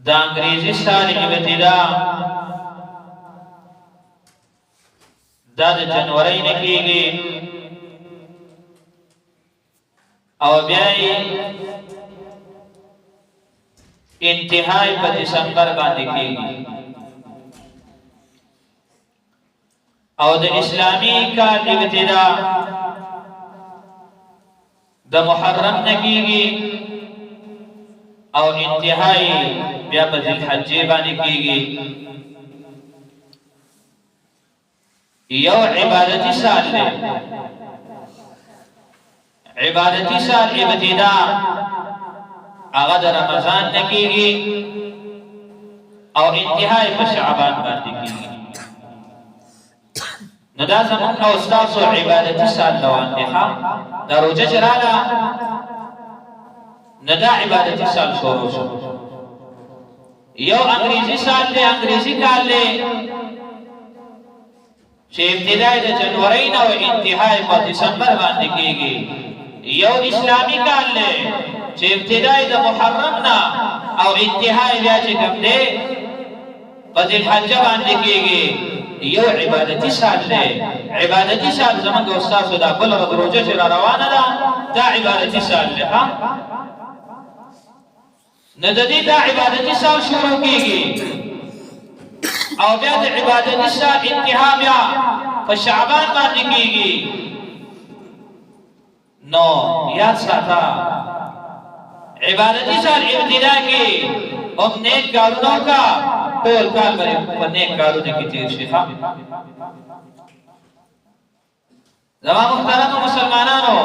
دا انگریزی سال ابتدا دا جنوری نکیگی او بیائی انتہائی پا دسمبر باندې کیږي او د اسلامی کال ابتدا د محرم نکیږي او انتہائی بیا په ذی الحجې باندې کیږي یو عبادتی سال دی عبادتی سال ابتدا هغه د رمضان نکیږي او انتهای په شعبان باندې کیږي نو دا زموږ او ستاسو عبادتي سال روان دی دا روزه چې راغله نو دا عبادتي سال شروع شو یو انګریزي سال دی انګریزي کال دی چې ابتدای د جنوري نه او انتهای په دسمبر باندې کیږي یو اسلامی کال دی چې ابتدای د محرم نه او انتهای بیا چې کوم دی په ذی الحجه باندې کیږي یو عبادتي سال دی عبادتي سال زموږ استاد دا بل روزه چې روانه ده دا عبادتي سال دی نه د دې دا عبادتي سال شروع کیږي او بیا د عبادتي سال انتها بیا په شعبان باندې کیږي نو یاد ساته عبادتی سال ابتدا کی ام نیک کارونوں کا ټول کال په نیک کارونو کې تیر شي زما محترم مسلمانانو